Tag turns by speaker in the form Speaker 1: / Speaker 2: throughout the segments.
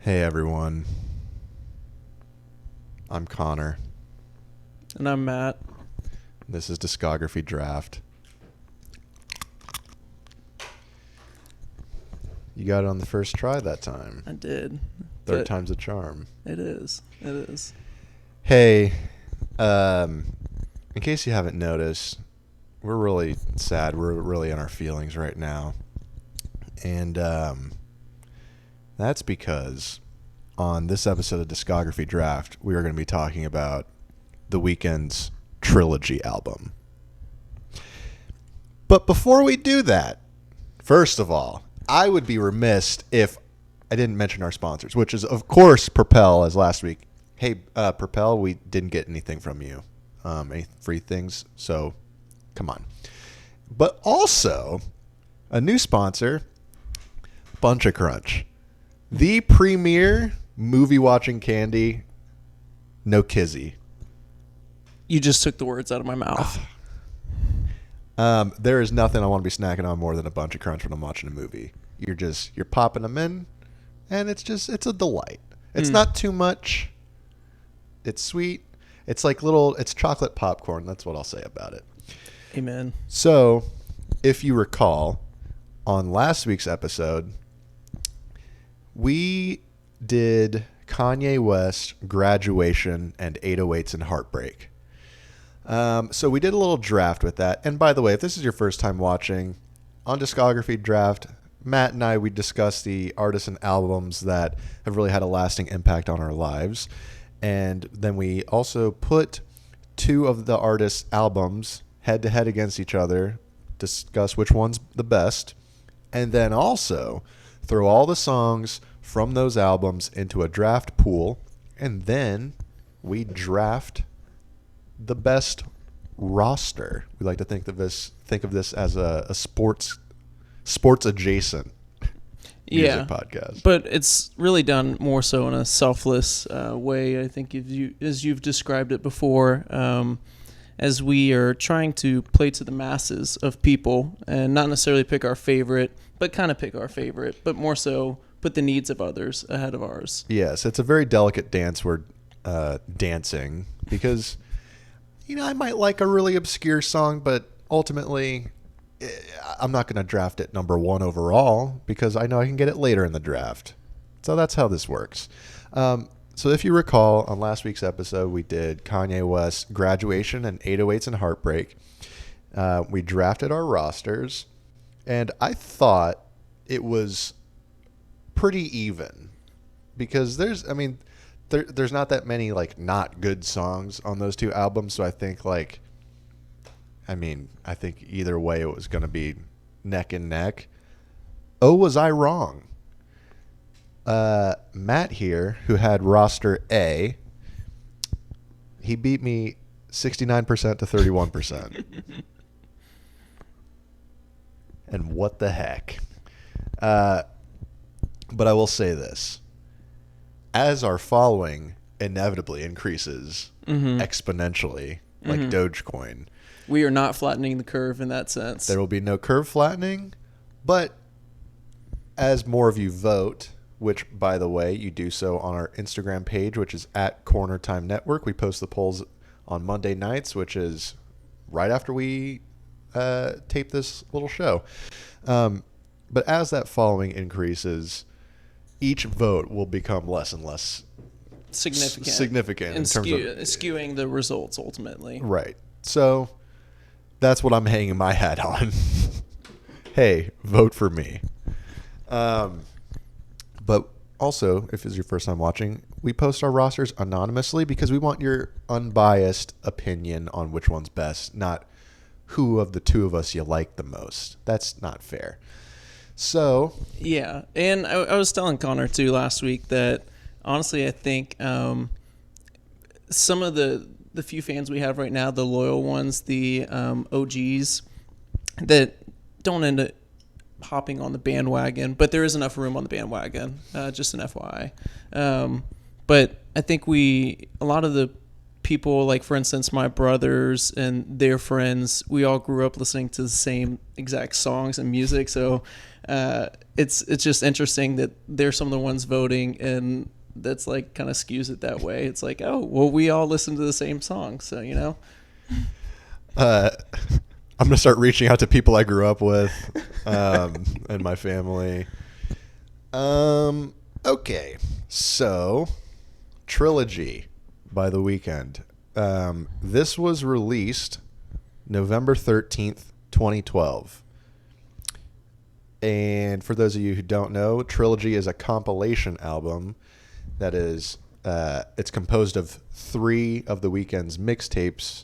Speaker 1: Hey everyone, I'm Connor.
Speaker 2: And I'm Matt.
Speaker 1: This is Discography Draft. You got it on the first try that time.
Speaker 2: I did.
Speaker 1: Third time's a charm.
Speaker 2: It is. It is.
Speaker 1: Hey, in case you haven't noticed, we're really sad. We're really in our feelings right now. And that's because on this episode of Discography Draft, we are going to be talking about the Weeknd's Trilogy album. But before we do that, first of all, I would be remiss if I didn't mention our sponsors, which is, of course, Propel, as last week. Hey, Propel, we didn't get anything from you, any free things, so come on. But also, a new sponsor, Bunch of Crunch, the premier movie-watching candy, no kizzy.
Speaker 2: You just took the words out of my mouth.
Speaker 1: There is nothing I want to be snacking on more than a Bunch of Crunch when I'm watching a movie. You're popping them in, and it's a delight. It's not too much. It's sweet. It's it's chocolate popcorn. That's what I'll say about it.
Speaker 2: Amen.
Speaker 1: So, if you recall, on last week's episode, we did Kanye West, Graduation, and 808s and Heartbreak. So we did a little draft with that. And by the way, if this is your first time watching, on Discography Draft, Matt and I, we discussed the artists and albums that have really had a lasting impact on our lives. And then we also put two of the artists' albums head to head against each other, discuss which one's the best, and then also throw all the songs from those albums into a draft pool, and then we draft the best roster. We like to think of this as a sports adjacent music podcast.
Speaker 2: But it's really done more so in a selfless way. I think as you've described it before, as we are trying to play to the masses of people and not necessarily pick our favorite, but kind of pick our favorite, but more so put the needs of others ahead of ours.
Speaker 1: Yes, it's a very delicate dance we're dancing because, I might like a really obscure song, but ultimately I'm not going to draft it number one overall because I know I can get it later in the draft. So that's how this works. So if you recall, on last week's episode, we did Kanye West, Graduation, and 808s and Heartbreak. We drafted our rosters, and I thought it was pretty even because there's not that many not good songs on those two albums. So I think I think either way it was going to be neck and neck. Oh, was I wrong? Matt here, who had roster A, he beat me 69% to 31%. And what the heck? But I will say this. As our following inevitably increases exponentially, like Dogecoin,
Speaker 2: we are not flattening the curve in that sense.
Speaker 1: there will be no curve flattening, but as more of you vote, which, by the way, you do so on our Instagram page, which is at Corner Time Network. We post the polls on Monday nights, which is right after we tape this little show. But as that following increases, each vote will become less and less significant
Speaker 2: and
Speaker 1: in terms of
Speaker 2: skewing the results ultimately.
Speaker 1: Right. So that's what I'm hanging my hat on. Hey, vote for me. But also, if it's your first time watching, we post our rosters anonymously because we want your unbiased opinion on which one's best, not who of the two of us you like the most. That's not fair. So
Speaker 2: yeah, and I was telling Connor too last week that honestly I think some of the few fans we have right now, the loyal ones, the OGs that don't end up hopping on the bandwagon, but there is enough room on the bandwagon, just an FYI. But I think a lot of the people, like for instance my brothers and their friends, we all grew up listening to the same exact songs and music, so It's just interesting that they're some of the ones voting, and that's like kind of skews it that way. It's like, oh, well, we all listen to the same song, so
Speaker 1: I'm gonna start reaching out to people I grew up with, and my family. Okay, so Trilogy by The Weeknd. This was released November 13th, 2012. And for those of you who don't know, Trilogy is a compilation album that is, it's composed of 3 of The Weeknd's mixtapes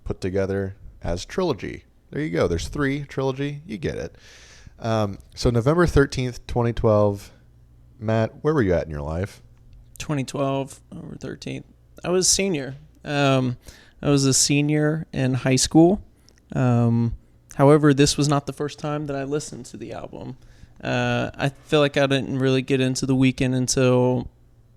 Speaker 1: put together as Trilogy. There you go. There's 3 Trilogy. You get it. So November 13th, 2012. Matt, where were you at in your life?
Speaker 2: 2012 over 13th. I was a senior. I was a senior in high school. However, this was not the first time that I listened to the album. I feel like I didn't really get into The Weeknd until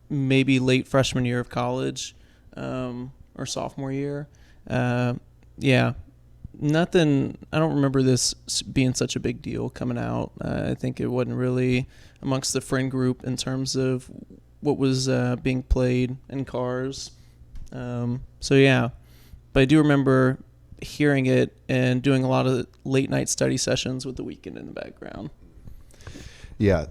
Speaker 2: maybe late freshman year of college, or sophomore year. Yeah, nothing. I don't remember this being such a big deal coming out. I think it wasn't really amongst the friend group in terms of what was being played in cars. So yeah, but I do remember hearing it and doing a lot of late night study sessions with The Weeknd in the background.
Speaker 1: Yeah.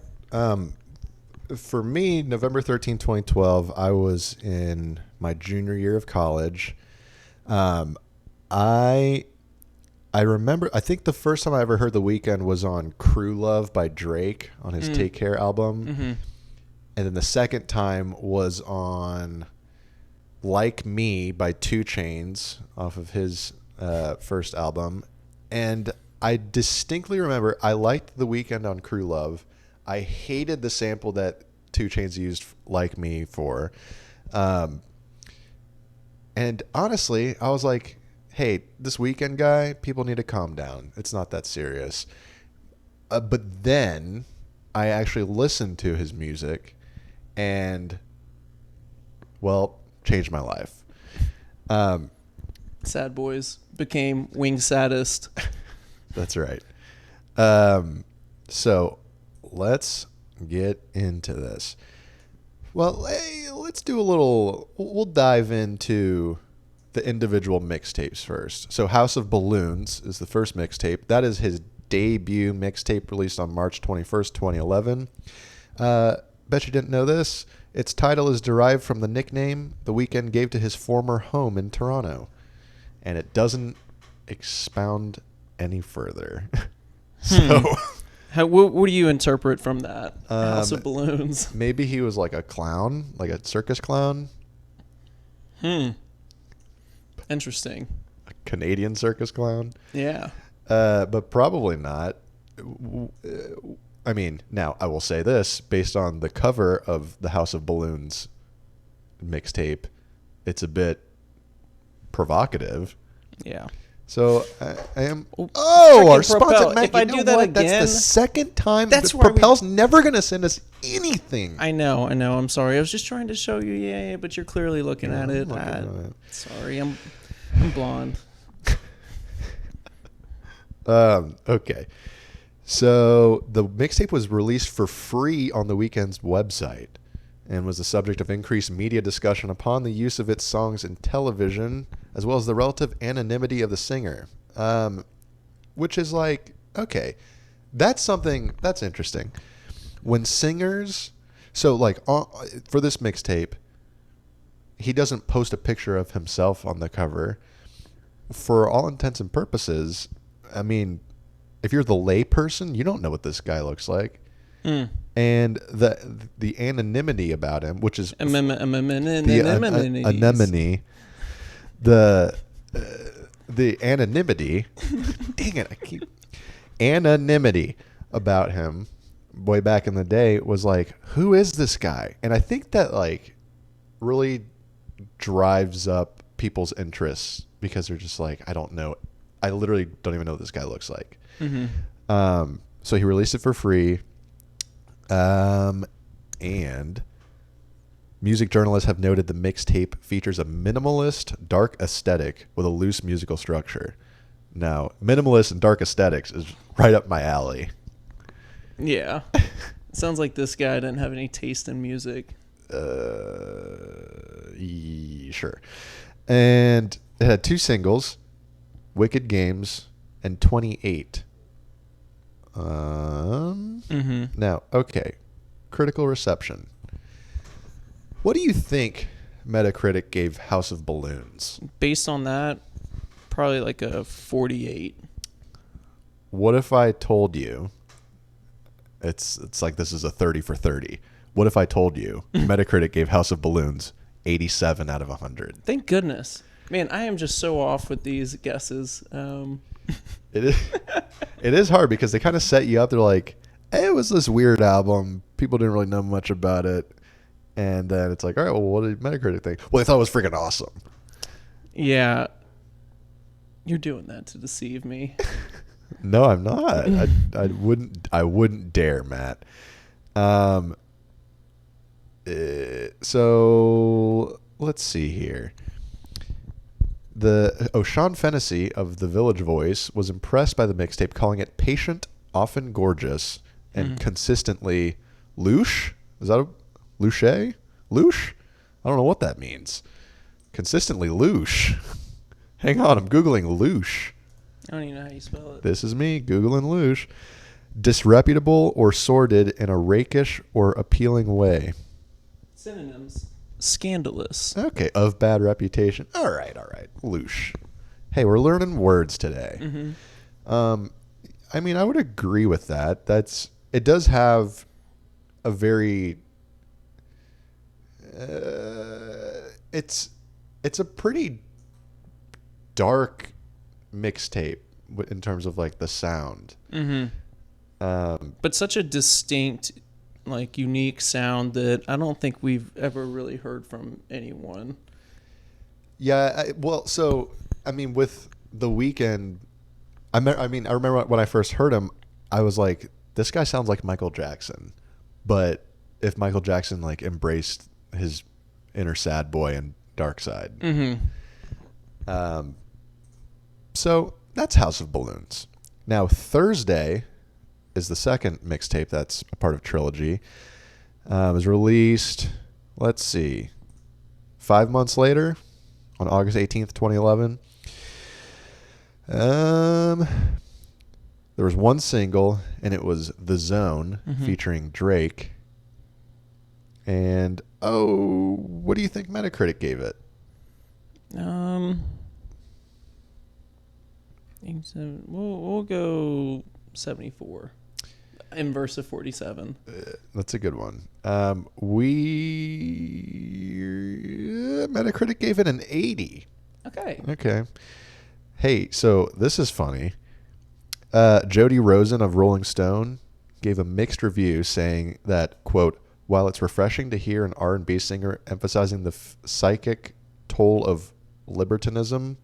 Speaker 1: For me, November 13, 2012, I was in my junior year of college. I remember, I think the first time I ever heard The Weeknd was on Crew Love by Drake on his Take Care album.
Speaker 2: Mm-hmm.
Speaker 1: And then the second time was on Like Me by 2 Chainz off of his first album. And I distinctly remember I liked The Weeknd on Crew Love. I hated the sample that 2 Chainz used Like Me for. And honestly, I was like, hey, this Weeknd guy, people need to calm down. It's not that serious. But then I actually listened to his music and, well, changed my life.
Speaker 2: Sad Boys became Wing Saddest.
Speaker 1: That's right. So let's get into this. Well, hey, let's do a little, we'll dive into the individual mixtapes first. So House of Balloons is the first mixtape. That is his debut mixtape released on March 21st, 2011. Bet you didn't know this. Its title is derived from the nickname The Weeknd gave to his former home in Toronto. And it doesn't expound any further. So...
Speaker 2: What do you interpret from that? House of Balloons.
Speaker 1: Maybe he was like a clown, like a circus clown.
Speaker 2: Interesting.
Speaker 1: A Canadian circus clown.
Speaker 2: Yeah.
Speaker 1: But probably not. I mean, now I will say this, based on the cover of the House of Balloons mixtape, it's a bit provocative.
Speaker 2: Yeah.
Speaker 1: So I am. Oh, our sponsor, Matt.
Speaker 2: If I do that again,
Speaker 1: that's the second time.
Speaker 2: That's
Speaker 1: Propel's never going to send us anything.
Speaker 2: I know. I'm sorry. I was just trying to show you. Yeah, but you're clearly looking at it. Sorry, I'm blonde.
Speaker 1: Okay. So the mixtape was released for free on The Weeknd's website and was the subject of increased media discussion upon the use of its songs in television, as well as the relative anonymity of the singer. Which is like, okay, that's something that's interesting. When singers, so like for this mixtape, he doesn't post a picture of himself on the cover. For all intents and purposes, I mean, if you're the lay person, you don't know what this guy looks like. And the anonymity about him, which is
Speaker 2: anemone,
Speaker 1: the anonymity. Dang it! Anonymity about him way back in the day was like, who is this guy? And I think that like really drives up people's interests because they're just like, I don't know. I literally don't even know what this guy looks like.
Speaker 2: Mm-hmm.
Speaker 1: So he released it for free. And music journalists have noted the mixtape features a minimalist, dark aesthetic with a loose musical structure. Now, minimalist and dark aesthetics is right up my alley.
Speaker 2: Yeah. Sounds like this guy didn't have any taste in music.
Speaker 1: Sure. And it had 2 singles, Wicked Games and 28. Now, okay. Critical reception. What do you think Metacritic gave House of Balloons?
Speaker 2: Based on that, probably like a 48.
Speaker 1: What if I told you it's like this is a 30 for 30. What if I told you Metacritic gave House of Balloons 87 out of 100?
Speaker 2: Thank goodness. Man, I am just so off with these guesses.
Speaker 1: It is it is hard because they kind of set you up. They're like, hey, it was this weird album. People didn't really know much about it. And then it's like, all right, well, what did Metacritic think? Well, they thought it was freaking awesome.
Speaker 2: Yeah. You're doing that to deceive me.
Speaker 1: No, I'm not. I wouldn't dare, Matt. So let's see here. Sean Fennessy of The Village Voice was impressed by the mixtape, calling it patient, often gorgeous, and consistently louche. Is that a louche? Louche? I don't know what that means. Consistently louche. Hang on, I'm Googling louche.
Speaker 2: I don't even know how you spell it.
Speaker 1: This is me, Googling louche. Disreputable or sordid in a rakish or appealing way.
Speaker 2: Synonyms. Scandalous.
Speaker 1: Okay, of bad reputation. All right. Louche. Hey, we're learning words today. I mean, I would agree with that. It does have a very it's a pretty dark mixtape in terms of like the sound.
Speaker 2: But such a distinct, like, unique sound that I don't think we've ever really heard from anyone.
Speaker 1: Yeah, I mean, with The Weeknd, I remember when I first heard him, I was like, this guy sounds like Michael Jackson. But if Michael Jackson like embraced his inner sad boy and dark side. So that's House of Balloons. Now Thursday is the second mixtape that's a part of Trilogy. It was released, let's see, 5 months later, on August 18th, 2011. There was one single, and it was The Zone, featuring Drake. And, what do you think Metacritic gave it?
Speaker 2: We'll go 74. Inverse of 47.
Speaker 1: That's a good one. Metacritic gave it an 80. Okay. Hey, so this is funny. Jody Rosen of Rolling Stone gave a mixed review saying that, quote, while it's refreshing to hear an R&B singer emphasizing the psychic toll of libertinism,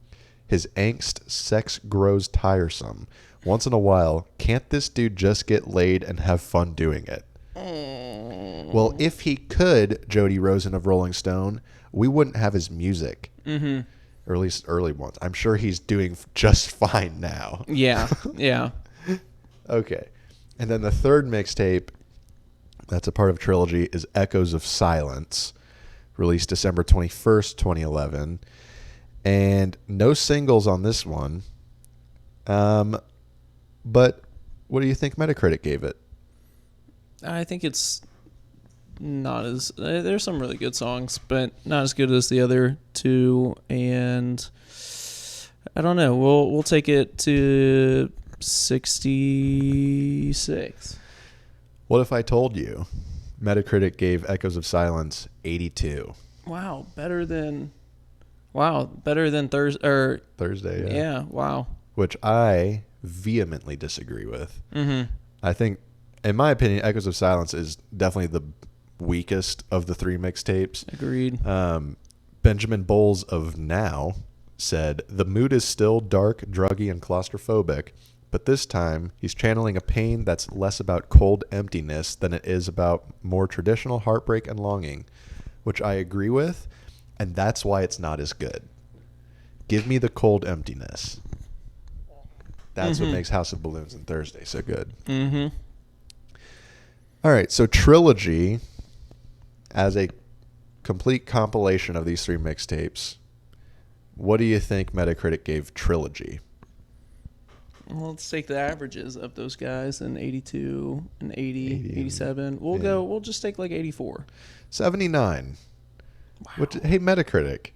Speaker 1: his angst sex grows tiresome. Once in a while, can't this dude just get laid and have fun doing it? Well, if he could, Jody Rosen of Rolling Stone, we wouldn't have his music. Or at least early ones. I'm sure he's doing just fine now.
Speaker 2: Yeah.
Speaker 1: Okay. And then the third mixtape that's a part of Trilogy is Echoes of Silence, released December 21st, 2011. And no singles on this one. But what do you think Metacritic gave it?
Speaker 2: I think it's not as... there's some really good songs, but not as good as the other two. And I don't know. We'll take it to 66.
Speaker 1: What if I told you Metacritic gave Echoes of Silence 82?
Speaker 2: Wow, better than Thursday.
Speaker 1: Thursday,
Speaker 2: Yeah, wow.
Speaker 1: Which I vehemently disagree with. I think, in my opinion, Echoes of Silence is definitely the weakest of the 3 mixtapes.
Speaker 2: Agreed.
Speaker 1: Benjamin Bowles of Now said, the mood is still dark, druggy, and claustrophobic, but this time he's channeling a pain that's less about cold emptiness than it is about more traditional heartbreak and longing, which I agree with, and that's why it's not as good. Give me the cold emptiness. That's what makes House of Balloons and Thursday so good. All right, so Trilogy, as a complete compilation of these three mixtapes, what do you think Metacritic gave Trilogy?
Speaker 2: Well, let's take the averages of those guys in 82 and 80,
Speaker 1: 80,
Speaker 2: 87. We'll just take like 84.
Speaker 1: 79.
Speaker 2: Wow.
Speaker 1: Hey, Metacritic,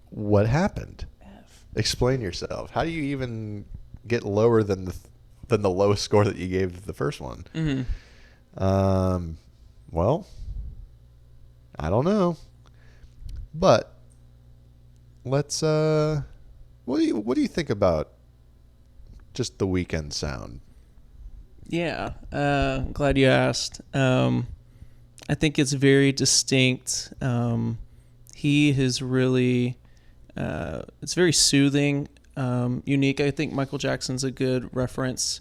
Speaker 1: what happened?
Speaker 2: F.
Speaker 1: Explain yourself. How do you even get lower than the lowest score that you gave the first one?
Speaker 2: Mm-hmm.
Speaker 1: Well, I don't know, but let's. What do you think about just the Weeknd sound?
Speaker 2: Yeah, glad you asked. I think it's very distinct. He has really, it's very soothing, unique. I think Michael Jackson's a good reference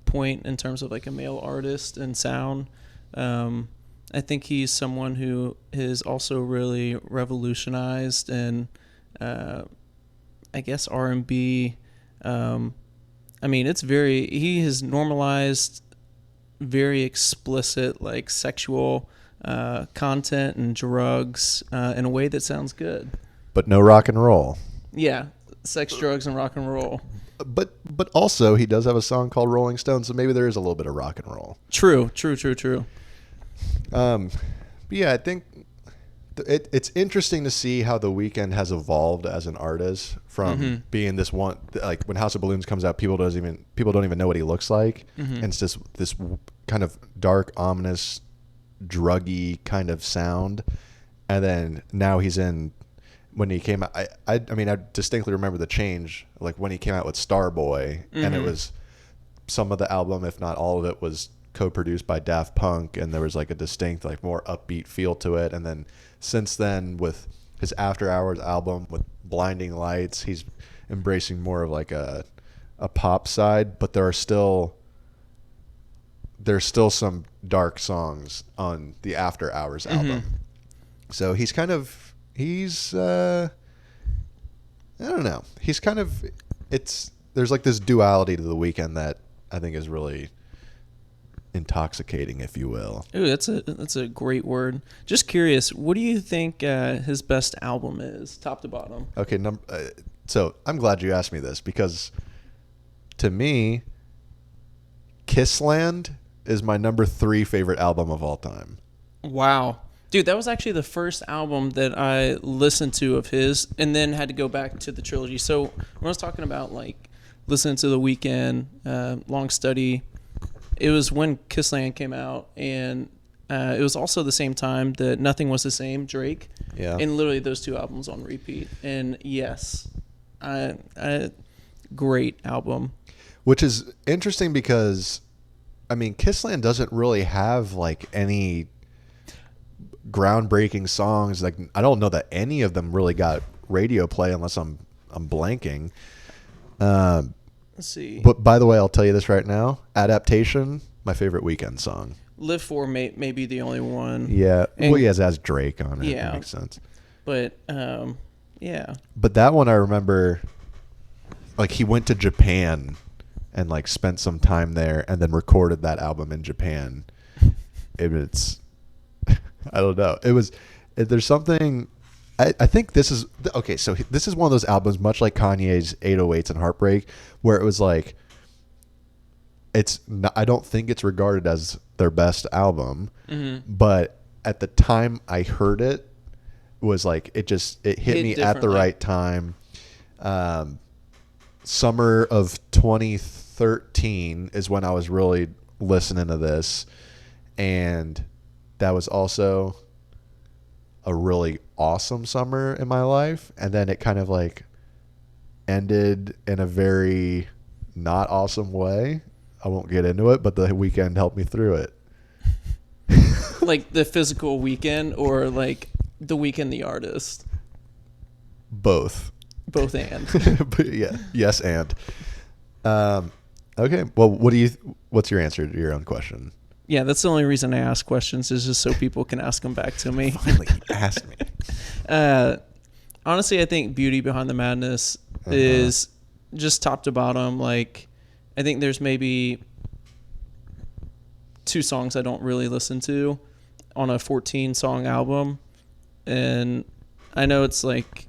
Speaker 2: point in terms of like a male artist and sound. I think he's someone who has also really revolutionized and I guess R&B. I mean, he has normalized very explicit like sexual content and drugs in a way that sounds good.
Speaker 1: But no rock and roll.
Speaker 2: Yeah, sex, drugs, and rock and roll.
Speaker 1: But also he does have a song called Rolling Stone, so maybe there is a little bit of rock and roll.
Speaker 2: True.
Speaker 1: But yeah, I think it's interesting to see how The Weeknd has evolved as an artist from being this one, like when House of Balloons comes out, people don't even know what he looks like, and it's just this kind of dark, ominous, druggy kind of sound, and then now when he came out, I mean I distinctly remember the change, like when he came out with Starboy, and it was some of the album, if not all of it, was co-produced by Daft Punk, and there was like a distinct, like more upbeat feel to it. And then since then, with his After Hours album with Blinding Lights, he's embracing more of like a pop side, but there's still some dark songs on the After Hours album. So he's I don't know. He's kind of, there's like this duality to The Weeknd that I think is really intoxicating, if you will.
Speaker 2: Ooh, that's a great word. Just curious, what do you think his best album is, top to bottom?
Speaker 1: Okay, so I'm glad you asked me this, because to me, Kissland is my number 3 favorite album of all time.
Speaker 2: Wow. Dude, that was actually the first album that I listened to of his, and then had to go back to the trilogy. So when I was talking about like listening to The Weeknd, Long Study, it was when Kissland came out, and it was also the same time that Nothing Was the Same, Drake.
Speaker 1: Yeah.
Speaker 2: And literally those two albums on repeat. And yes, great album.
Speaker 1: Which is interesting because, I mean, Kissland doesn't really have like any groundbreaking songs. Like, I don't know that any of them really got radio play, unless I'm blanking.
Speaker 2: Let's see.
Speaker 1: But by the way, I'll tell you this right now. Adaptation, my favorite Weeknd song.
Speaker 2: Live For may be the only one.
Speaker 1: Yeah.
Speaker 2: And,
Speaker 1: well, he has Drake on it.
Speaker 2: Yeah.
Speaker 1: That makes sense.
Speaker 2: But, yeah.
Speaker 1: But that one I remember, like, he went to Japan and, like, spent some time there and then recorded that album in Japan. It's, I don't know. There's something... I think this is okay. So this is one of those albums, much like Kanye's 808s and Heartbreak, where it was like, I don't think it's regarded as their best album, but at the time I heard it, was like it hit me at the right time. Summer of 2013 is when I was really listening to this, and that was also a really awesome summer in my life, and then it kind of like ended in a very not awesome way. I won't get into it, but The Weeknd helped me through it.
Speaker 2: Like the physical Weeknd, or like The Weeknd the artist?
Speaker 1: Both and. But yeah, yes and. Okay, well, what's your answer to your own question?
Speaker 2: Yeah, that's the only reason I ask questions, is just so people can ask them back to me.
Speaker 1: Finally, you asked me.
Speaker 2: Honestly, I think Beauty Behind the Madness is just top to bottom. Like, I think there's maybe two songs I don't really listen to on a 14 song album. And I know it's like,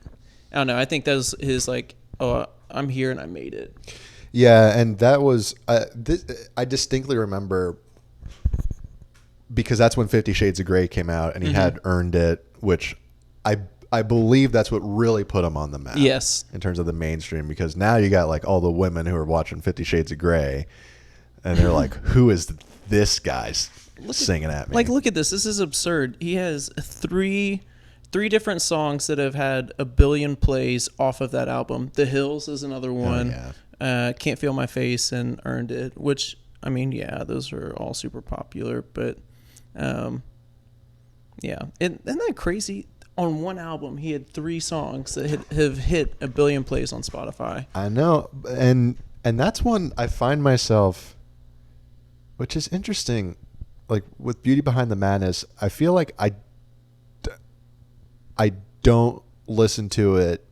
Speaker 2: I don't know. I think that was his like, oh, I'm here and I made it.
Speaker 1: Yeah, and that was I distinctly remember because that's when 50 Shades of Grey came out, and he had Earned It, which I believe that's what really put him on the map.
Speaker 2: Yes.
Speaker 1: In terms of the mainstream, because now you got like all the women who are watching 50 Shades of Grey, and they're like, who is this guy singing at me?
Speaker 2: Like, look at this. This is absurd. He has three different songs that have had 1 billion plays off of that album. The Hills is another one. Can't Feel My Face and Earned It, which, I mean, yeah, those are all super popular. But, yeah. Isn't that crazy? On one album, he had 3 songs that have hit 1 billion plays on Spotify.
Speaker 1: I know. And that's one I find myself, which is interesting, like with Beauty Behind the Madness, I feel like I don't listen to it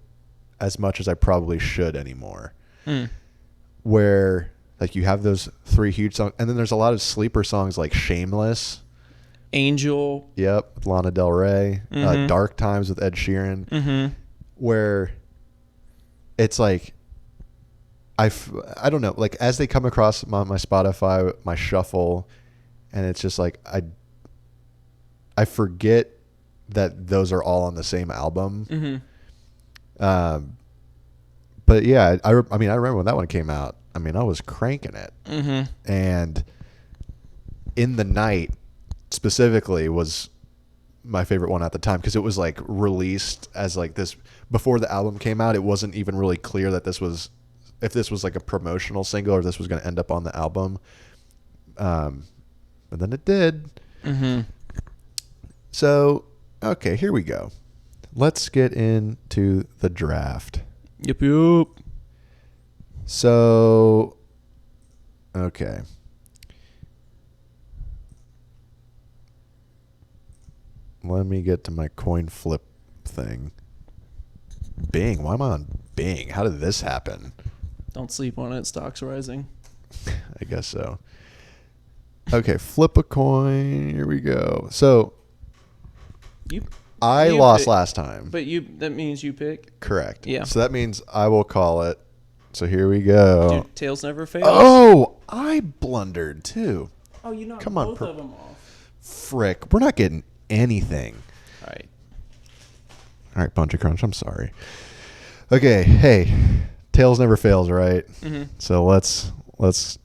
Speaker 1: as much as I probably should anymore. Where like you have those 3 huge songs, and then there's a lot of sleeper songs like Shameless,
Speaker 2: Angel.
Speaker 1: Yep, with Lana Del Rey, Dark Times with Ed Sheeran, where it's like I don't know, like as they come across my Spotify, my shuffle, and it's just like I forget that those are all on the same album. But yeah, I mean, I remember when that one came out. I mean, I was cranking it, and In the Night specifically was my favorite one at the time because it was like released as like this before the album came out. It wasn't even really clear that this was like a promotional single or this was going to end up on the album. But then it did. So, okay, here we go. Let's get into the draft.
Speaker 2: Yep.
Speaker 1: So, okay. Let me get to my coin flip thing. Bing. Why am I on Bing? How did this happen?
Speaker 2: Don't sleep on it. Stock's rising.
Speaker 1: I guess so. Okay, flip a coin. Here we go. So, I lost last time.
Speaker 2: But that means you pick?
Speaker 1: Correct.
Speaker 2: Yeah.
Speaker 1: So that means I will call it. So here we go.
Speaker 2: Dude, tails never fails.
Speaker 1: Oh, I blundered too.
Speaker 2: Oh, you knocked
Speaker 1: Come on,
Speaker 2: both of them off.
Speaker 1: Frick. We're not getting anything.
Speaker 2: All
Speaker 1: right, Bunch of Crunch. I'm sorry. Okay, hey. Tails never fails, right? So let's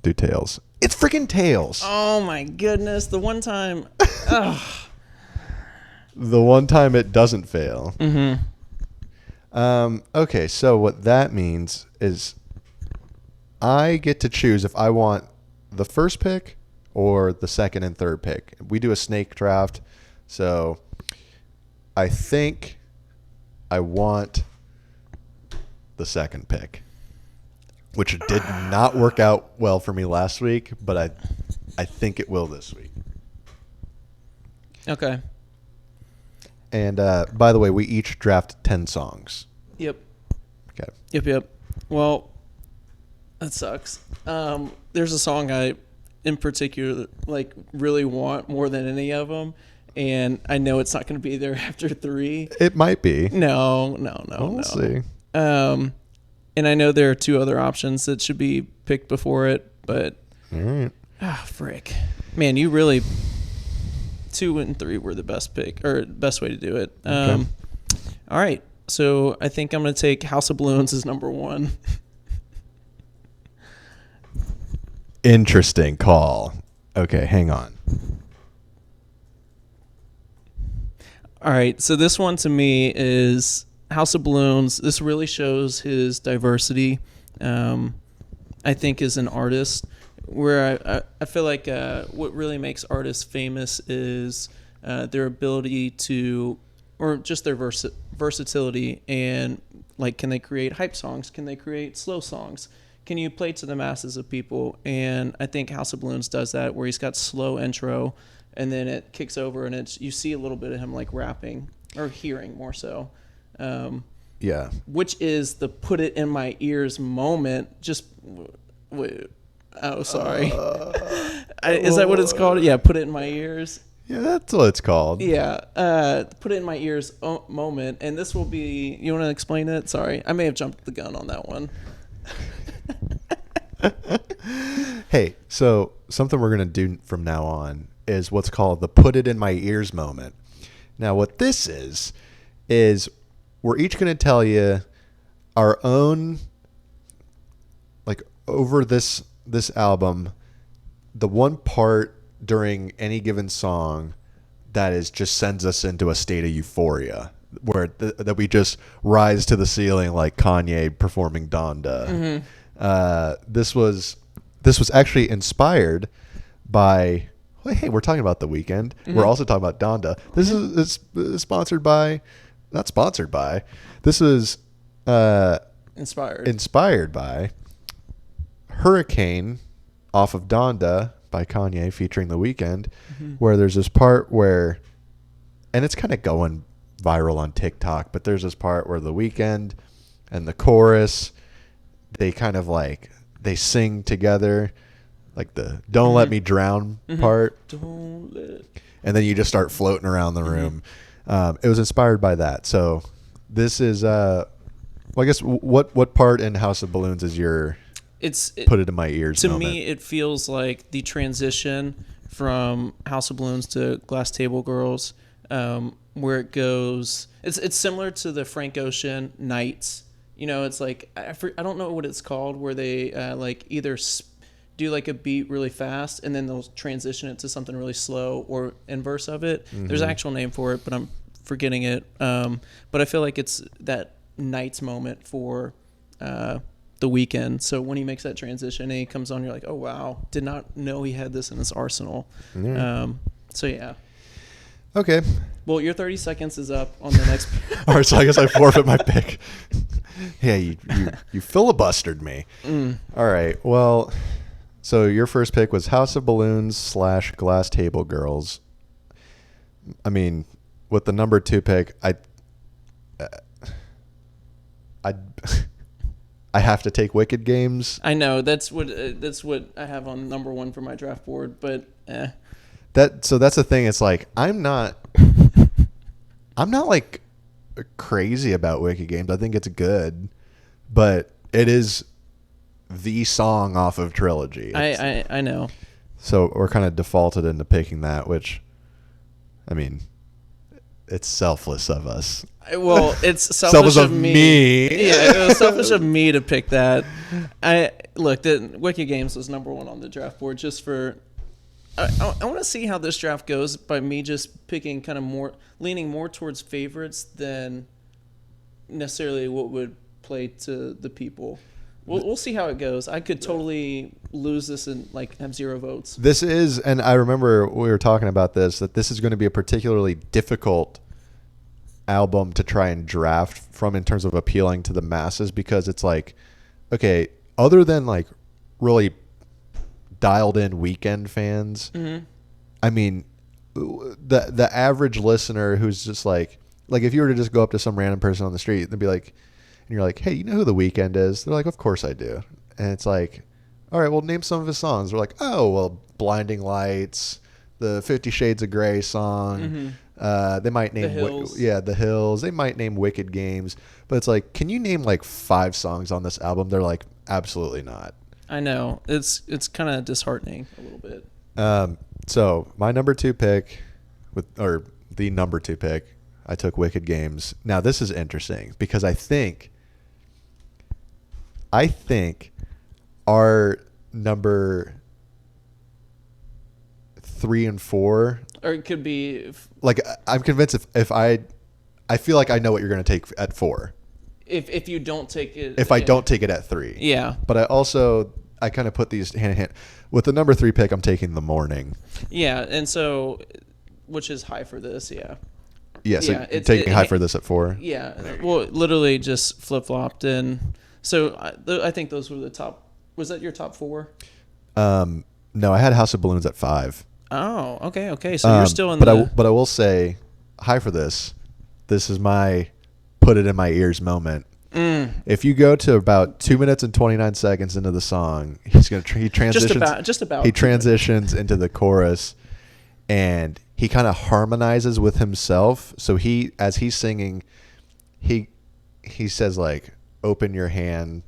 Speaker 1: do tails. It's freaking tails.
Speaker 2: Oh my goodness. The one time.
Speaker 1: The one time it doesn't fail. Okay, so what that means is I get to choose if I want the first pick or the second and third pick. We do a snake draft, so I think I want the second pick, which did not work out well for me last week, but I think it will this week.
Speaker 2: Okay.
Speaker 1: And by the way, we each draft 10 songs.
Speaker 2: Yep.
Speaker 1: Okay.
Speaker 2: Yep. Well, that sucks. There's a song I, in particular, like really want more than any of them, and I know it's not going to be there after 3.
Speaker 1: It might be.
Speaker 2: No.
Speaker 1: We'll see.
Speaker 2: And I know there are 2 other options that should be picked before it, but
Speaker 1: All right.
Speaker 2: Frick. Man, you really 2 and 3 were the best pick or best way to do it.
Speaker 1: Okay.
Speaker 2: All right. So I think I'm going to take House of Balloons as number 1.
Speaker 1: Interesting call. Okay, hang on.
Speaker 2: All right. So this one to me is House of Balloons. This really shows his diversity, I think, as an artist. Where I feel like what really makes artists famous is their ability to, or just their versatility, and like, can they create hype songs? Can they create slow songs? Can you play to the masses of people? And I think House of Balloons does that, where he's got slow intro, and then it kicks over, and you see a little bit of him like rapping or hearing more so.
Speaker 1: Yeah.
Speaker 2: Which is the put it in my ears moment. Just wait. Oh, sorry. Is that what it's called? Yeah, put it in my ears.
Speaker 1: Yeah, that's what it's called.
Speaker 2: Yeah, put it in my ears moment. And this will be, you want to explain it? Sorry, I may have jumped the gun on that one.
Speaker 1: Hey, so something we're going to do from now on is what's called the put it in my ears moment. Now, what this is we're each going to tell you our own, like, over this album, the one part during any given song that is just sends us into a state of euphoria, where that we just rise to the ceiling like Kanye performing Donda. This was actually inspired by. Well, hey, we're talking about The Weeknd. We're also talking about Donda. This is sponsored by, not sponsored by. This is inspired by Hurricane off of Donda by Kanye featuring The Weeknd, where there's this part where, and it's kind of going viral on TikTok, but there's this part where The Weeknd and the chorus, they kind of like, they sing together, like the "Don't Let Me Drown" part.
Speaker 2: Don't let.
Speaker 1: And then you just start floating around the room. It was inspired by that. So this is, well, I guess what part in House of Balloons is your put it in my ears
Speaker 2: to
Speaker 1: moment?
Speaker 2: Me, it feels like the transition from House of Balloons to Glass Table Girls, where it goes. It's similar to the Frank Ocean Nights. You know, it's like I don't know what it's called, where they like either do like a beat really fast and then they'll transition it to something really slow, or inverse of it. There's an actual name for it, but I'm forgetting it. But I feel like it's that Nights moment for The Weeknd. So when he makes that transition and he comes on, you're like, oh wow, did not know he had this in his arsenal. So yeah.
Speaker 1: Okay.
Speaker 2: Well, your 30 seconds is up on the next.
Speaker 1: All right, so I guess I forfeit my pick. Yeah, you filibustered me. All right, well, so your first pick was House of Balloons / Glass Table Girls. I mean, with the number 2 pick, I have to take Wicked Games.
Speaker 2: I know that's what I have on number 1 for my draft board, but
Speaker 1: that's the thing. It's like I'm not like crazy about Wicked Games. I think it's good, but it is the song off of Trilogy.
Speaker 2: I know.
Speaker 1: So we're kind of defaulted into picking that, which, I mean, it's selfless of us.
Speaker 2: Well, it's selfish of me. Yeah, it was selfish of me to pick that. The Wicked Games was number 1 on the draft board just for. I want to see how this draft goes by me just picking kind of leaning more towards favorites than necessarily what would play to the people. We'll see how it goes. I could totally lose this and like have 0 votes.
Speaker 1: This is, and I remember we were talking about this, that this is going to be a particularly difficult album to try and draft from in terms of appealing to the masses, because it's like, okay, other than like really dialed in Weeknd fans, I mean, the average listener who's just like if you were to just go up to some random person on the street and be like, and you're like, hey, you know who The Weeknd is? They're like, of course I do. And it's like, all right, well, name some of his songs. They're like, oh, well, Blinding Lights, the 50 Shades of Grey song. They might name
Speaker 2: The Hills.
Speaker 1: The Hills. They might name Wicked Games, but it's like, can you name like 5 songs on this album? They're like, absolutely not.
Speaker 2: I know. It's kind of disheartening a little bit.
Speaker 1: So my number 2 pick, the number 2 pick, I took Wicked Games. Now this is interesting because I think our number 3 and 4,
Speaker 2: or it could be
Speaker 1: like, I'm convinced if I feel like I know what you're going to take at 4.
Speaker 2: If you don't take it.
Speaker 1: If I don't take it at 3.
Speaker 2: Yeah.
Speaker 1: But I kind of put these hand in hand. With the number 3 pick, I'm taking The Morning.
Speaker 2: Yeah, and so, which is high for this, yeah.
Speaker 1: Yeah, so you're taking high for this at 4?
Speaker 2: Yeah, well, literally just flip-flopped. And so I think those were the top. Was that your top 4?
Speaker 1: No, I had House of Balloons at 5.
Speaker 2: Oh, okay. So you're still in
Speaker 1: but I will say, high for this. This is my put it in my ears moment. If you go to about 2 minutes and 29 seconds into the song, he transitions.
Speaker 2: Just about.
Speaker 1: He transitions into the chorus, and he kind of harmonizes with himself. So as he's singing, he says like, "Open your hand,"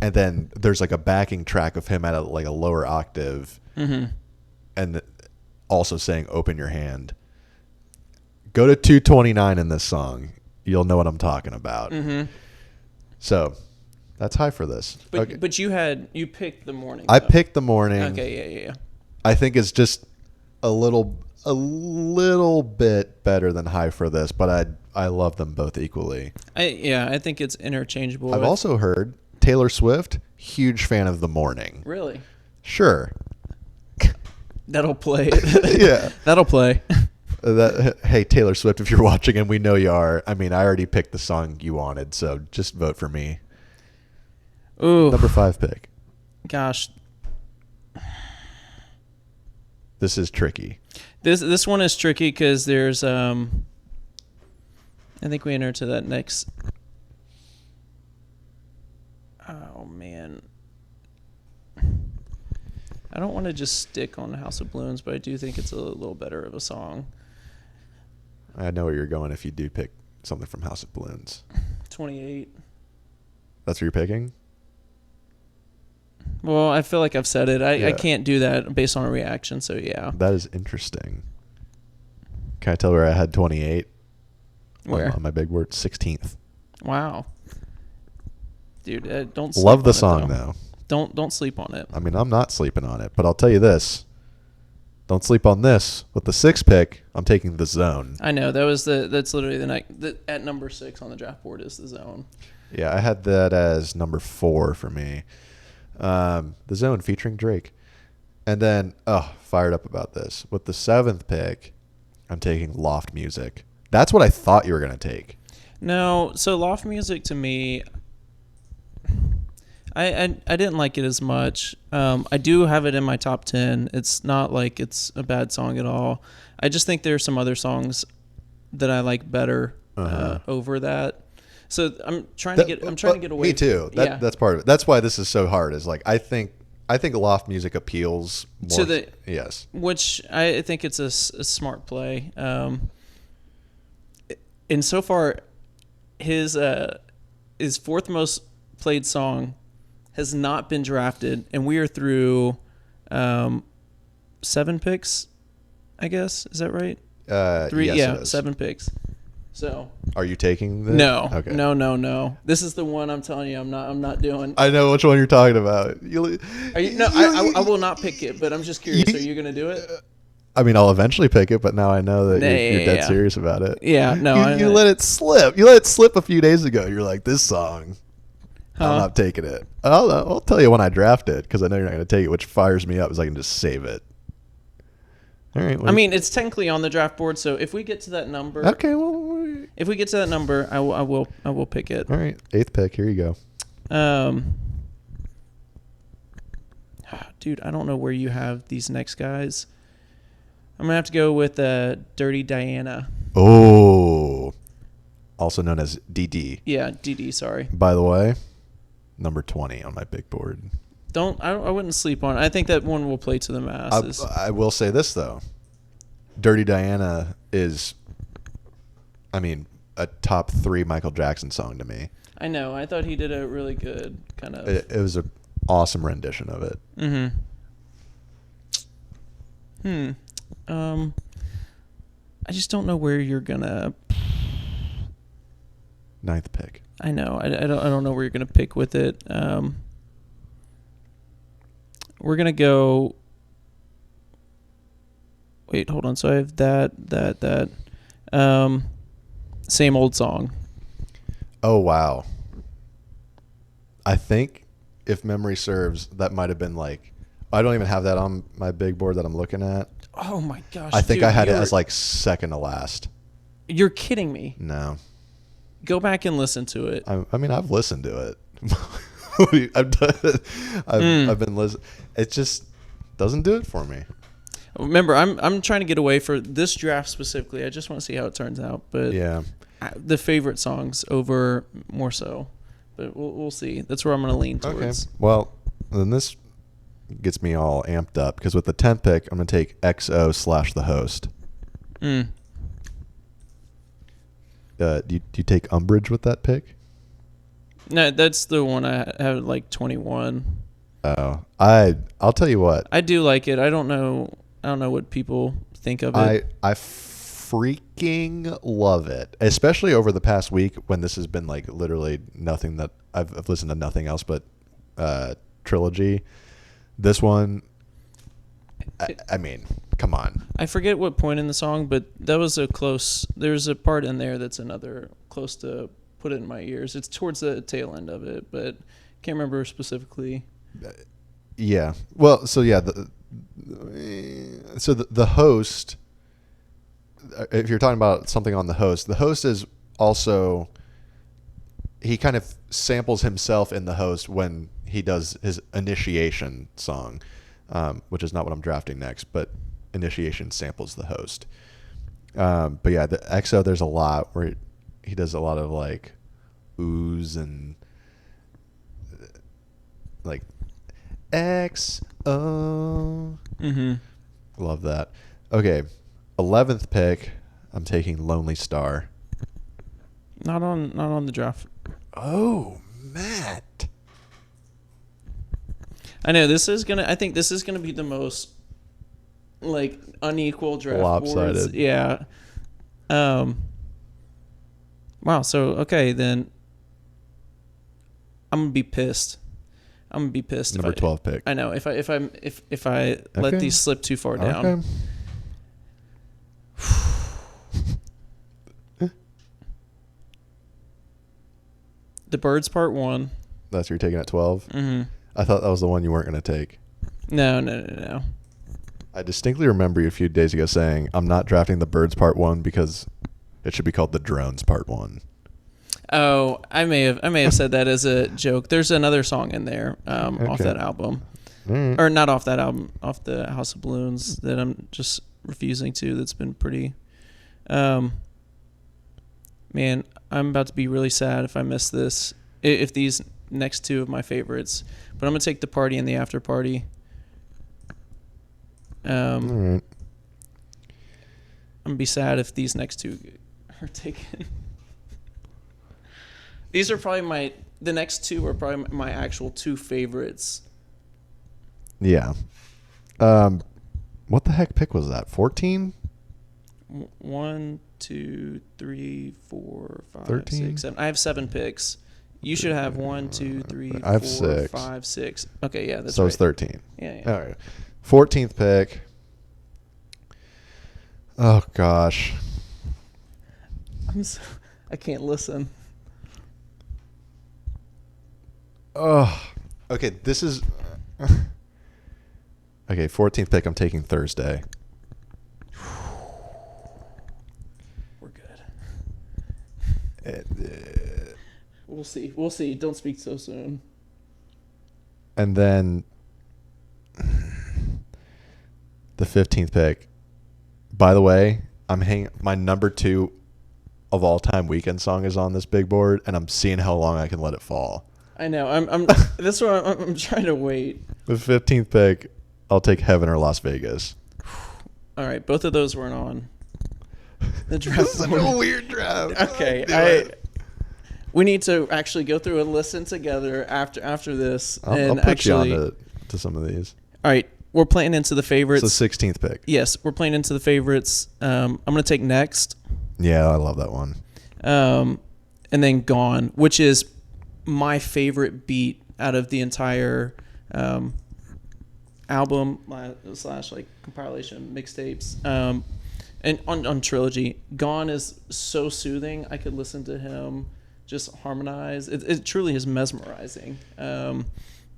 Speaker 1: and then there's like a backing track of him at a lower octave, and also saying, "Open your hand." Go to 229 in this song. You'll know what I'm talking about. So that's high for this.
Speaker 2: But you picked the morning.
Speaker 1: I picked the morning.
Speaker 2: Okay, yeah.
Speaker 1: I think it's just a little bit better than high for this, but I love them both equally.
Speaker 2: I think it's interchangeable.
Speaker 1: I've also heard Taylor Swift, huge fan of the morning.
Speaker 2: Really?
Speaker 1: Sure.
Speaker 2: That'll play.
Speaker 1: Yeah.
Speaker 2: That'll play.
Speaker 1: Hey, Taylor Swift, if you're watching, and we know you are, I mean, I already picked the song you wanted, so just vote for me.
Speaker 2: Ooh.
Speaker 1: Number 5 pick.
Speaker 2: Gosh.
Speaker 1: This is tricky.
Speaker 2: This one is tricky because there's I think we enter to that next. Oh man. I don't want to just stick on House of Balloons, but I do think it's a little better of a song.
Speaker 1: I know where you're going if you do pick something from House of Balloons.
Speaker 2: 28.
Speaker 1: That's what you're picking?
Speaker 2: Well, I feel like I've said it. I
Speaker 1: Yeah.
Speaker 2: can't do that based on a reaction, so yeah.
Speaker 1: That is interesting. Can I tell where I had 28?
Speaker 2: Where?
Speaker 1: On my big word, 16th.
Speaker 2: Wow. Dude, don't sleep
Speaker 1: Love the
Speaker 2: on
Speaker 1: song,
Speaker 2: it,
Speaker 1: though.
Speaker 2: Don't sleep on it.
Speaker 1: I mean, I'm not sleeping on it, but I'll tell you this. Don't sleep on this. With the 6th pick, I'm taking The Zone.
Speaker 2: I know. That's literally the night. At number 6 on the draft board is The Zone.
Speaker 1: Yeah, I had that as number 4 for me. The Zone featuring Drake. And then, fired up about this. With the 7th pick, I'm taking Loft Music. That's what I thought you were going to take.
Speaker 2: No, so Loft Music to me, I didn't like it as much. I do have it in my top 10. It's not like it's a bad song at all. I just think there are some other songs that I like better over that. So I'm trying to get away.
Speaker 1: Me too. That's part of it. That's why this is so hard. Is like I think Loft Music appeals more. Yes.
Speaker 2: Which I think it's a smart play. And so far, his 4th most played song has not been drafted, and we are through 7 picks, I guess. Is that right? 3,
Speaker 1: yes,
Speaker 2: yeah,
Speaker 1: it is.
Speaker 2: 7 picks. So.
Speaker 1: Are you taking this?
Speaker 2: No.
Speaker 1: Okay.
Speaker 2: No. This is the one I'm telling you I'm not doing.
Speaker 1: I know which one you're talking about.
Speaker 2: I will not pick it, but I'm just curious. Are you gonna do it?
Speaker 1: I mean, I'll eventually pick it, but now I know that you're dead serious about it.
Speaker 2: Yeah, no.
Speaker 1: You let it slip. You let it slip a few days ago. You're like, this song, I'm not taking it. I'll tell you when I draft it because I know you're not going to take it, which fires me up as I can just save it. All right.
Speaker 2: I mean, it's technically on the draft board, so if we get to that number,
Speaker 1: okay. Well,
Speaker 2: if we get to that number, I will pick it.
Speaker 1: All right, 8th pick. Here you
Speaker 2: go. Dude, I don't know where you have these next guys. I'm gonna have to go with Dirty Diana.
Speaker 1: Oh, also known as DD.
Speaker 2: Yeah, DD. Sorry.
Speaker 1: By the way, number 20 on my big board.
Speaker 2: I wouldn't sleep on it. I think that one will play to the masses.
Speaker 1: I will say this though, Dirty Diana is, I mean, a top 3 Michael Jackson song to me.
Speaker 2: I know. I thought he did a really good kind of.
Speaker 1: It was an awesome rendition of it.
Speaker 2: I just don't know where you're gonna.
Speaker 1: 9th pick.
Speaker 2: I know. I don't know where you're gonna pick with it. We're gonna go. Wait, hold on. So I have that. Same old song.
Speaker 1: Oh wow. I think, if memory serves, that might have been like. I don't even have that on my big board that I'm looking at.
Speaker 2: Oh my gosh!
Speaker 1: I think
Speaker 2: dude,
Speaker 1: I had it as like second to last.
Speaker 2: You're kidding me.
Speaker 1: No.
Speaker 2: Go back and listen to it.
Speaker 1: I mean, I've listened to it. I've been listening. It just doesn't do it for me.
Speaker 2: Remember, I'm trying to get away for this draft specifically. I just want to see how it turns out. But
Speaker 1: yeah,
Speaker 2: the favorite songs over more so. But we'll see. That's where I'm going to lean towards.
Speaker 1: Okay. Well, then this gets me all amped up because with the 10th pick, I'm going to take XO/The Host.
Speaker 2: Mm.
Speaker 1: Do you take umbrage with that pick?
Speaker 2: No, that's the one I have like 21.
Speaker 1: Oh, I'll tell you what.
Speaker 2: I do like it. I don't know what people think of it.
Speaker 1: I freaking love it, especially over the past week when this has been like literally nothing that I've listened to nothing else but Trilogy. This one, I mean, come on.
Speaker 2: I forget what point in the song, but that was there's a part in there that's another close to put it in my ears. It's towards the tail end of it, but can't remember specifically.
Speaker 1: Yeah. Well, so yeah, the host, if you're talking about something on the host is also, he kind of samples himself in the host when he does his initiation song, which is not what I'm drafting next, but initiation samples the host. But yeah, the XO, there's a lot where he does a lot of like oohs and like XO.
Speaker 2: Mm-hmm.
Speaker 1: Love that. Okay, 11th pick, I'm taking Lonely Star.
Speaker 2: Not on the draft.
Speaker 1: Oh, Matt.
Speaker 2: I know I think this is gonna be the most like unequal draft
Speaker 1: Lopsided.
Speaker 2: boards. Yeah. Wow. So okay, then I'm gonna be pissed.
Speaker 1: Number 12 pick.
Speaker 2: I know if I let these slip too far down.
Speaker 1: Okay.
Speaker 2: The Birds Part 1.
Speaker 1: That's what you're taking at 12?
Speaker 2: Mm-hmm.
Speaker 1: I thought that was the one you weren't going to take.
Speaker 2: No.
Speaker 1: I distinctly remember you a few days ago saying, I'm not drafting The Birds Part 1 because it should be called The Drones Part 1.
Speaker 2: Oh, I may have said that as a joke. There's another song in there off that album.
Speaker 1: Mm.
Speaker 2: Or not off that album, off the House of Balloons that I'm just refusing to. That's been pretty... man, I'm about to be really sad if I miss this. If these next two of my favorites. But I'm going to take The Party and The After Party.
Speaker 1: All right.
Speaker 2: I'm going to be sad if these next two are taken. These are probably the next two are probably my actual two favorites.
Speaker 1: Yeah. What the heck pick was that? 14?
Speaker 2: 1, 2, 3, 4, 5,
Speaker 1: 13?
Speaker 2: 6, 7. I have 7 picks. You should have 1, 2, 3,
Speaker 1: I have
Speaker 2: 4,
Speaker 1: 6.
Speaker 2: 5, 6. Okay, yeah, that's
Speaker 1: so
Speaker 2: right.
Speaker 1: it's 13.
Speaker 2: Yeah.
Speaker 1: All right. 14th pick. Oh, gosh.
Speaker 2: I can't listen.
Speaker 1: Oh. Okay, this is... Okay, 14th pick, I'm taking Thursday.
Speaker 2: We're good. We'll see. Don't speak so soon.
Speaker 1: And then the 15th pick. By the way, my number 2 of all time Weeknd song is on this big board, and I'm seeing how long I can let it fall.
Speaker 2: I know. I'm that's why I'm trying to wait.
Speaker 1: The 15th pick, I'll take Heaven or Las Vegas.
Speaker 2: All right, both of those weren't on the draft.
Speaker 1: This is a weird draft.
Speaker 2: Okay, we need to actually go through and listen together after this.
Speaker 1: I'll put you on to some of these.
Speaker 2: All right, we're playing into the favorites.
Speaker 1: It's the 16th pick.
Speaker 2: Yes, we're playing into the favorites. I'm going to take Next.
Speaker 1: Yeah, I love that one.
Speaker 2: And then Gone, which is my favorite beat out of the entire album / like compilation mixtapes. And on Trilogy, Gone is so soothing. I could listen to him just harmonize. It truly is mesmerizing.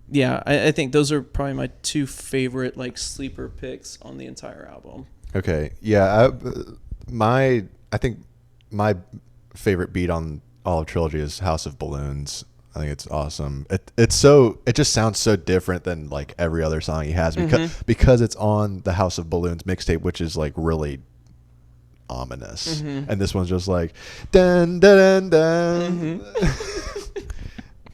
Speaker 2: Yeah, I think those are probably my two favorite like sleeper picks on the entire album.
Speaker 1: Okay, yeah, I think my favorite beat on all of Trilogy is House of Balloons. I think it's awesome. It just sounds so different than like every other song he has because it's on the House of Balloons mixtape, which is like really ominous, and this one's just like dun dun dun dun.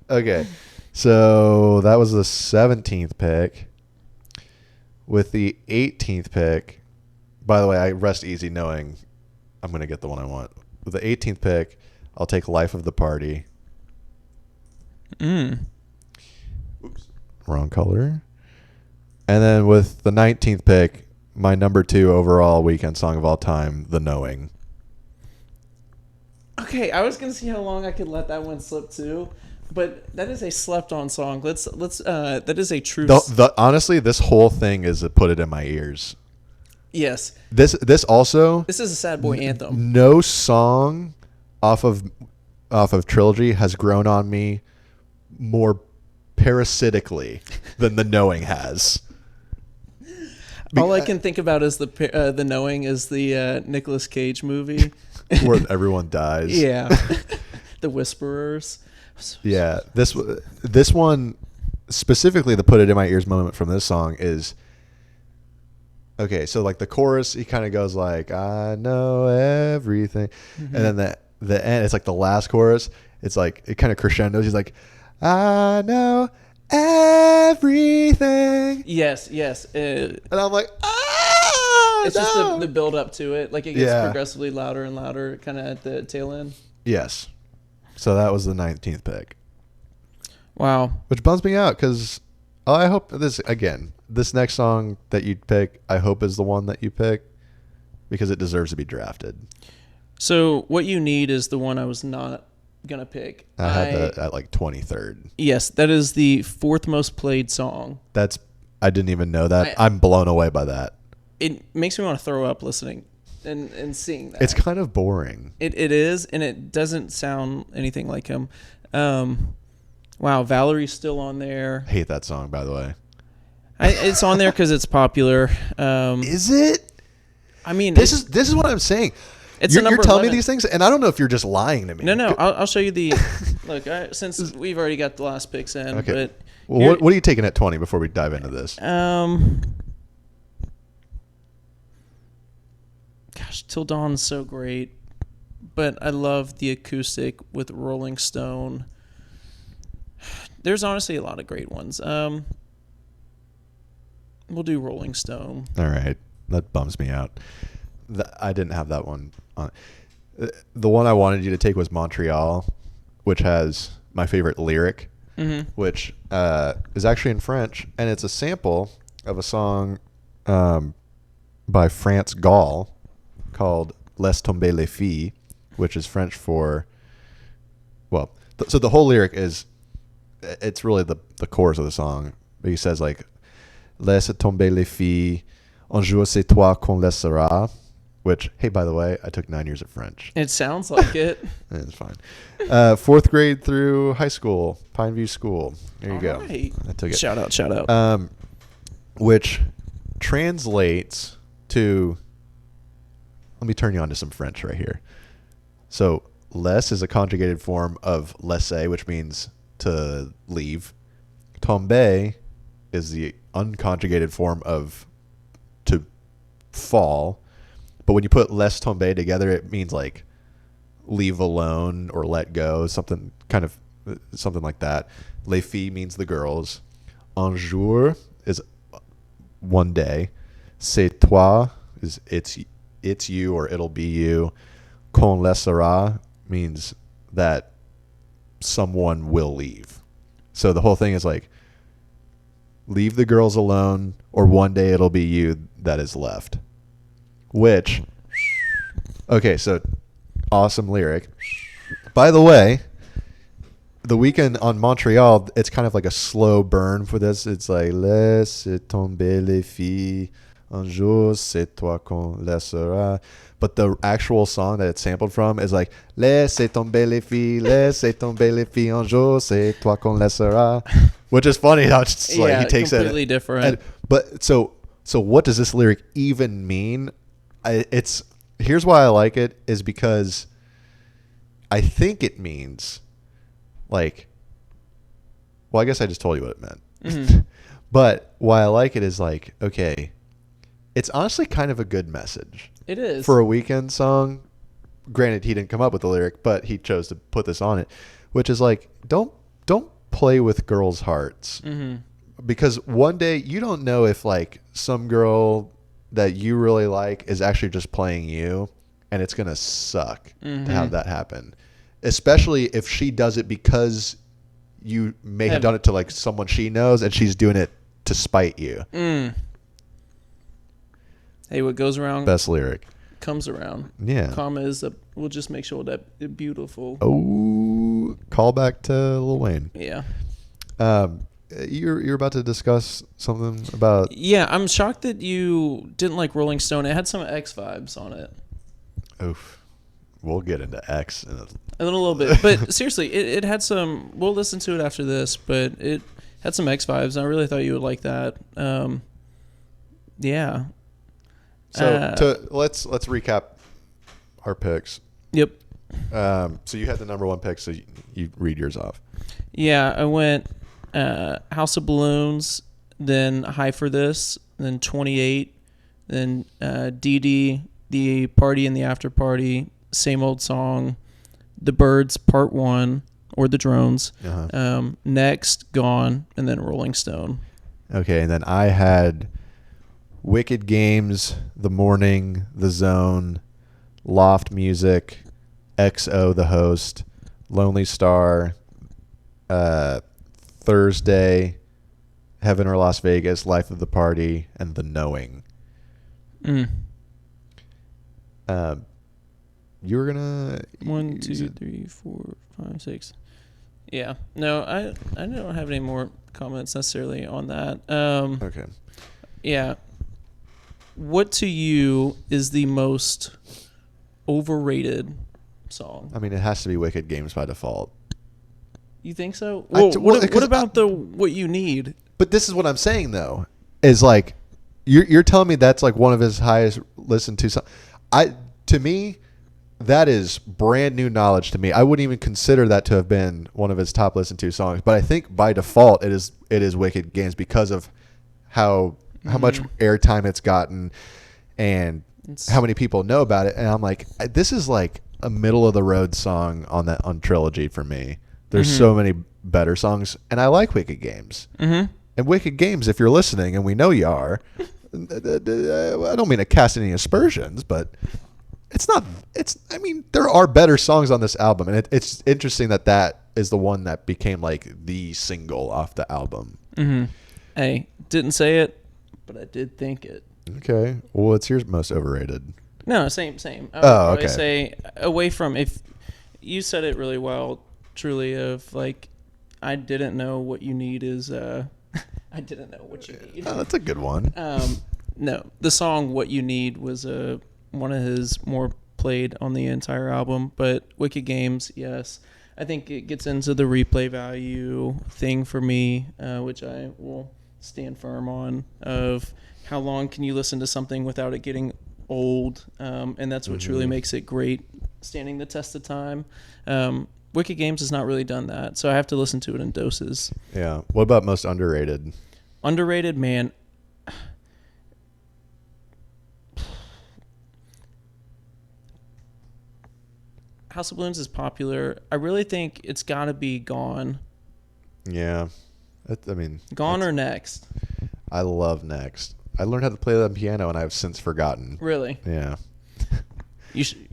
Speaker 1: Okay, so that was the 17th pick. With the 18th pick, by the way, I rest easy knowing I'm going to get the one I want. With the 18th pick, I'll take Life of the Party. Oops. Wrong color. And then with the 19th pick, my number 2 overall Weeknd song of all time, The Knowing.
Speaker 2: Okay, I was gonna see how long I could let that one slip too, but that is a slept-on song. Let's that is a true.
Speaker 1: Honestly, this whole thing is a put it in my ears.
Speaker 2: Yes.
Speaker 1: This is
Speaker 2: a sad boy anthem.
Speaker 1: No song off of Trilogy has grown on me more parasitically than The Knowing has.
Speaker 2: All I can think about is the Knowing is the Nicolas Cage movie
Speaker 1: where everyone dies.
Speaker 2: Yeah, The Whisperers.
Speaker 1: Yeah, this one specifically, the put it in my ears moment from this song is okay. So like the chorus, he kind of goes like, "I know everything," and then the end, it's like the last chorus. It's like it kind of crescendos. He's like, "I know everything."
Speaker 2: Yes.
Speaker 1: And I'm like, ah,
Speaker 2: it's just the build up to it. Like it gets progressively louder and louder, kind of at the tail end.
Speaker 1: Yes. So that was the 19th pick.
Speaker 2: Wow.
Speaker 1: Which bums me out because I hope this next song that you pick, I hope is the one that you pick because it deserves to be drafted.
Speaker 2: So what you need is the one I was not going to pick.
Speaker 1: I had that at like 23rd.
Speaker 2: Yes, that is the 4th most played song.
Speaker 1: I didn't even know that. I'm blown away by that.
Speaker 2: It makes me want to throw up listening and seeing that.
Speaker 1: It's kind of boring.
Speaker 2: It is, and it doesn't sound anything like him. Wow, Valerie's still on there.
Speaker 1: Hate that song, by the way.
Speaker 2: It's on there because it's popular.
Speaker 1: Is it?
Speaker 2: I mean,
Speaker 1: this is what I'm saying. You're telling me these things, and I don't know if you're just lying to me.
Speaker 2: No. I'll show you the look. Since we've already got the last picks in,
Speaker 1: okay.
Speaker 2: But
Speaker 1: well, what are you taking at 20 before we dive into this?
Speaker 2: Gosh, Till Dawn's so great, but I love the acoustic with Rolling Stone. There's honestly a lot of great ones. We'll do Rolling Stone.
Speaker 1: All right, that bums me out. I didn't have that one on. The one I wanted you to take was Montreal, which has my favorite lyric, which is actually in French, and it's a sample of a song by France Gall called Laisse tomber les filles, which is French for, well, so the whole lyric is, it's really the chorus of the song. He says like, Laisse tomber les filles, un jour c'est toi qu'on laissera, which, hey, by the way, I took 9 years of French.
Speaker 2: It sounds like it.
Speaker 1: It's fine. 4th grade through high school, Pineview School. There you go.
Speaker 2: Right.
Speaker 1: I took it.
Speaker 2: Shout out.
Speaker 1: Which translates to, let me turn you on to some French right here. So laisse is a conjugated form of laisser, which means to leave. Tomber is the unconjugated form of to fall. But when you put laisse tomber together, it means like leave alone or let go, something like that. Les filles means the girls. Un jour is one day. C'est toi is it's you or it'll be you. Qu'on laissera means that someone will leave. So the whole thing is like leave the girls alone or one day it'll be you that is left. Which, okay, so awesome lyric. By the way, the Weeknd on Montreal, it's kind of like a slow burn for this. It's like, laisse tomber les filles, un jour c'est toi qu'on laissera. But the actual song that it's sampled from is like, laisse tomber les filles, laisse tomber les filles, un jour c'est toi qu'on laissera. Which is funny how it's just like he takes
Speaker 2: completely different.
Speaker 1: But so what does this lyric even mean? Here's why I like it is because I think it means like, well, I guess I just told you what it meant. Mm-hmm. But why I like it is like, okay, it's honestly kind of a good message.
Speaker 2: It is.
Speaker 1: for a Weeknd song. Granted, he didn't come up with the lyric, but he chose to put this on it, which is like, don't play with girls' hearts.
Speaker 2: Mm-hmm.
Speaker 1: Because one day you don't know if like some girl that you really like is actually just playing you, and it's gonna suck to have that happen. Especially if she does it because you may have done it to like someone she knows, and she's doing it to spite you.
Speaker 2: Hey, what goes around
Speaker 1: Best lyric
Speaker 2: comes around.
Speaker 1: Yeah.
Speaker 2: Karma is we'll just make sure that it's beautiful.
Speaker 1: Oh, call back to Lil Wayne.
Speaker 2: Yeah.
Speaker 1: You're about to discuss something about.
Speaker 2: Yeah, I'm shocked that you didn't like Rolling Stone. It had some X vibes on it.
Speaker 1: Oof. We'll get into X in
Speaker 2: A little bit. But seriously, it had some. We'll listen to it after this, but it had some X vibes. And I really thought you would like that. Yeah.
Speaker 1: So let's recap our picks.
Speaker 2: Yep.
Speaker 1: So you had the number one pick, so you read yours off.
Speaker 2: Yeah, I went House of Balloons, then High for This, then 28, then DD, The Party and the After Party, Same Old Song, The Birds Part 1, or The Drones, Next, Gone, and then Rolling Stone.
Speaker 1: Okay, and then I had Wicked Games, The Morning, The Zone, Loft Music, XO, The Host, Lonely Star, Thursday, Heaven or Las Vegas, Life of the Party, and The Knowing. You were gonna
Speaker 2: 1, 2, 3, 4, 5, 6. Yeah. No, I don't have any more comments necessarily on that.
Speaker 1: Okay.
Speaker 2: Yeah. What to you is the most overrated song?
Speaker 1: I mean, it has to be Wicked Games by default.
Speaker 2: You think so? What about What You Need?
Speaker 1: But this is what I'm saying though, is like you're telling me that's like one of his highest listened to songs. To me, that is brand new knowledge to me. I wouldn't even consider that to have been one of his top listened to songs. But I think by default it is Wicked Games because of how much airtime it's gotten and how many people know about it. And I'm like, this is like a middle of the road song on Trilogy for me. There's so many better songs, and I like Wicked Games. And Wicked Games, if you're listening, and we know you are, I don't mean to cast any aspersions, but it's not. I mean, there are better songs on this album, and it's interesting that is the one that became like the single off the album.
Speaker 2: Hey, didn't say it, but I did think it.
Speaker 1: Okay. Well, what's your most overrated?
Speaker 2: No, same.
Speaker 1: Oh, okay.
Speaker 2: I say away from, if you said it really well, truly, of like, I didn't know what you need is I didn't know what you need.
Speaker 1: Oh, that's a good one.
Speaker 2: No, the song "What You Need" was one of his more played on the entire album, but Wicked Games, yes, I think it gets into the replay value thing for me, which I will stand firm on. Of how long can you listen to something without it getting old, and that's what truly makes it great, standing the test of time. Wicked Games has not really done that, so I have to listen to it in doses.
Speaker 1: Yeah. What about most underrated?
Speaker 2: Underrated, man. House of Balloons is popular. I really think it's got to be Gone.
Speaker 1: Yeah.
Speaker 2: Gone or Next?
Speaker 1: I love Next. I learned how to play the piano, and I've since forgotten.
Speaker 2: Really?
Speaker 1: Yeah.
Speaker 2: You should.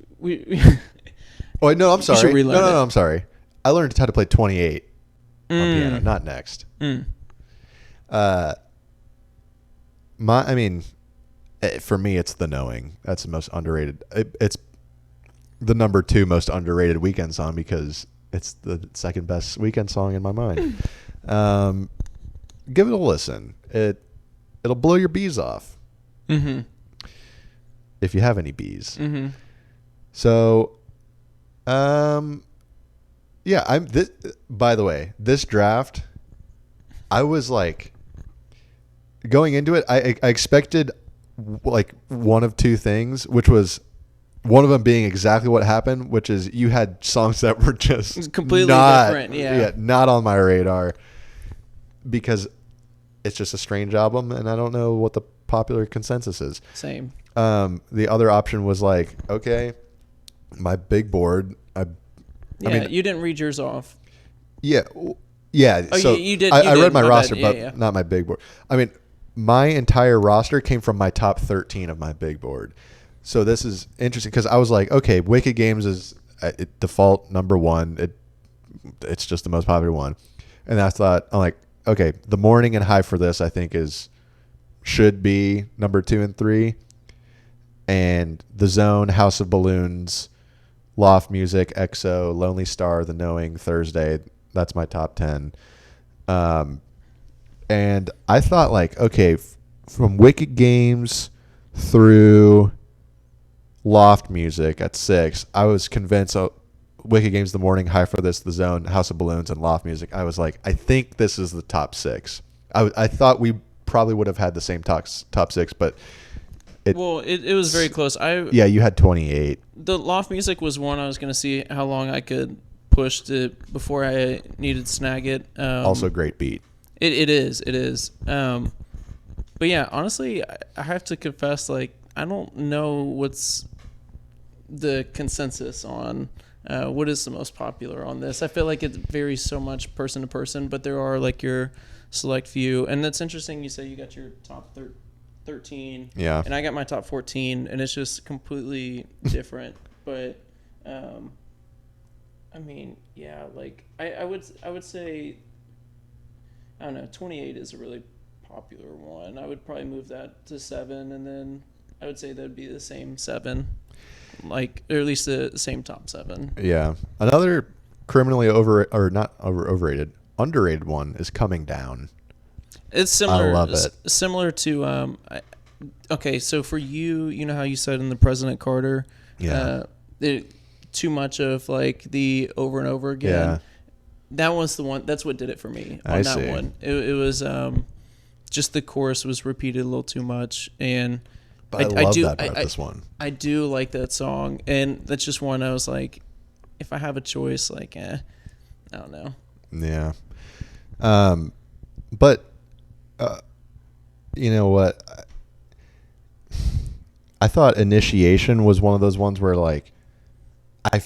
Speaker 1: Oh, no, I'm sorry.
Speaker 2: You should relearn it.
Speaker 1: No, I'm sorry. I learned how to play 28 on piano, not Next. For me, it's The Knowing. That's the most underrated. It's the number 2 most underrated Weeknd song because it's the second best Weeknd song in my mind. Give it a listen. It'll blow your bees off. If you have any bees. So, yeah. By the way, this draft, I was like, going into it, I expected like one of two things, which was one of them being exactly what happened, which is you had songs that were just
Speaker 2: completely different. Yeah,
Speaker 1: not on my radar because it's just a strange album, and I don't know what the popular consensus is.
Speaker 2: Same.
Speaker 1: The other option was like, okay, my big board. I mean,
Speaker 2: you didn't read yours off.
Speaker 1: Yeah. Yeah.
Speaker 2: Oh,
Speaker 1: so
Speaker 2: you did.
Speaker 1: I read my
Speaker 2: bad.
Speaker 1: roster,
Speaker 2: Yeah,
Speaker 1: but not my big board. I mean, my entire roster came from my top 13 of my big board. So this is interesting because I was like, okay, Wicked Games is default number one. It's just the most popular one. And I thought, I'm like, okay, The Morning and High for This, I think should be number 2 and 3. And The Zone, House of Balloons, Loft Music, EXO, Lonely Star, The Knowing, Thursday. That's my top 10. And I thought, like, okay, from Wicked Games through Loft Music at 6, I was convinced Wicked Games, The Morning, High for This, The Zone, House of Balloons, and Loft Music. I was like, I think this is the top 6. I thought we probably would have had the same top 6, but
Speaker 2: it was very close.
Speaker 1: Yeah, you had 28.
Speaker 2: The Loft Music was one I was going to see how long I could push to before I needed to snag it.
Speaker 1: Also great beat.
Speaker 2: It is. But yeah, honestly, I have to confess, like, I don't know what's the consensus on what is the most popular on this. I feel like it varies so much person to person, but there are like your select few. And that's interesting. You say you got your top 13.
Speaker 1: Yeah.
Speaker 2: And I got my top 14, and it's just completely different. But, I mean, yeah, like I would say, I don't know, 28 is a really popular one. I would probably move that to 7, and then I would say that'd be the same 7, like, or at least the same top 7.
Speaker 1: Yeah. Another criminally overrated, underrated one is Coming Down.
Speaker 2: It's similar.
Speaker 1: I love it.
Speaker 2: Similar to okay, so for you, you know how you said in the President Carter, too much of like the over and over again.
Speaker 1: Yeah.
Speaker 2: That was the one. That's what did it for me on
Speaker 1: I
Speaker 2: that
Speaker 1: see.
Speaker 2: one. It was just the chorus was repeated a little too much, and
Speaker 1: But I love that about this one.
Speaker 2: I do like that song, and that's just one I was like, if I have a choice, like, I don't know.
Speaker 1: Yeah. But you know what? I thought Initiation was one of those ones where, like, I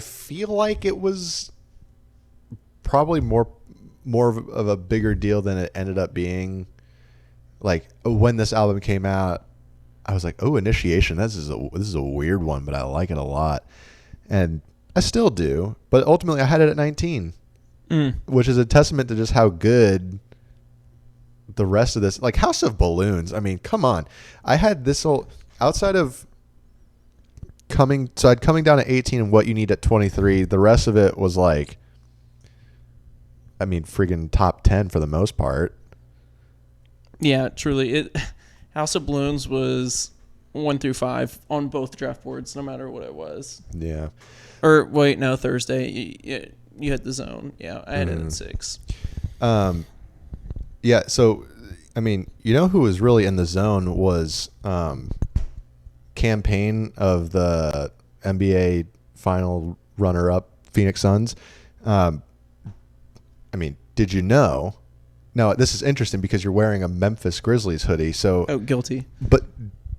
Speaker 1: feel like it was probably more of a bigger deal than it ended up being. Like, when this album came out, I was like, oh, Initiation, this is a weird one, but I like it a lot. And I still do. But ultimately, I had it at 19, which is a testament to just how good the rest of this, like House of Balloons. I mean, come on. I had this whole, outside of coming down at 18 and What You Need at 23. The rest of it was like, I mean, friggin' top 10 for the most part.
Speaker 2: Yeah, truly. House of Balloons was 1 through 5 on both draft boards, no matter what it was.
Speaker 1: Yeah.
Speaker 2: Or wait, no, Thursday. You had The Zone. Yeah, I had it at 6.
Speaker 1: Yeah, so, I mean, you know who was really in the zone was Campaign of the NBA final runner-up Phoenix Suns. I mean, did you know? Now, this is interesting because you're wearing a Memphis Grizzlies hoodie. So,
Speaker 2: guilty.
Speaker 1: But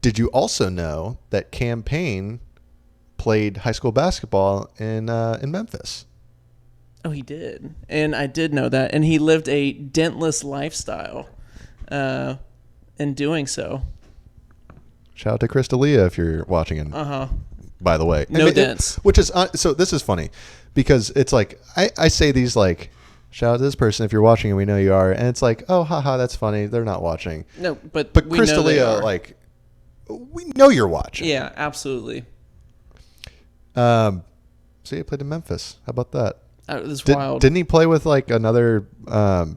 Speaker 1: did you also know that Campaign played high school basketball in Memphis?
Speaker 2: Oh, he did. And I did know that. And he lived a dentless lifestyle in doing so.
Speaker 1: Shout out to Chris D'Elia if you're watching. By the way.
Speaker 2: No dents.
Speaker 1: Which is, so this is funny because it's like, I say these like, shout out to this person if you're watching and we know you are. And it's like, oh, haha, that's funny. They're not watching.
Speaker 2: No, but
Speaker 1: Chris D'Elia, like, we know you're watching.
Speaker 2: Yeah, absolutely.
Speaker 1: So he played in Memphis. How about that?
Speaker 2: It was wild.
Speaker 1: Didn't he play with like another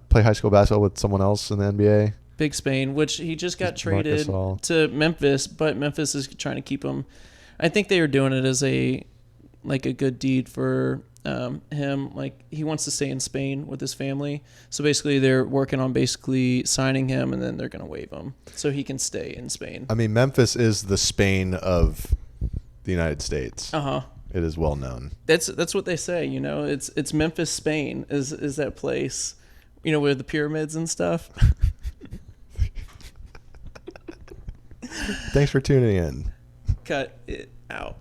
Speaker 1: play high school basketball with someone else in the NBA?
Speaker 2: Big Spain, which he just got traded to Memphis, but Memphis is trying to keep him. I think they are doing it as a good deed for him. Like, he wants to stay in Spain with his family, so basically they're working on signing him, and then they're going to waive him so he can stay in Spain.
Speaker 1: I mean, Memphis is the Spain of the United States. It is well known.
Speaker 2: That's what they say. You know, it's Memphis, Spain is that place. You know, where the pyramids and stuff.
Speaker 1: Thanks for tuning in.
Speaker 2: Cut it out.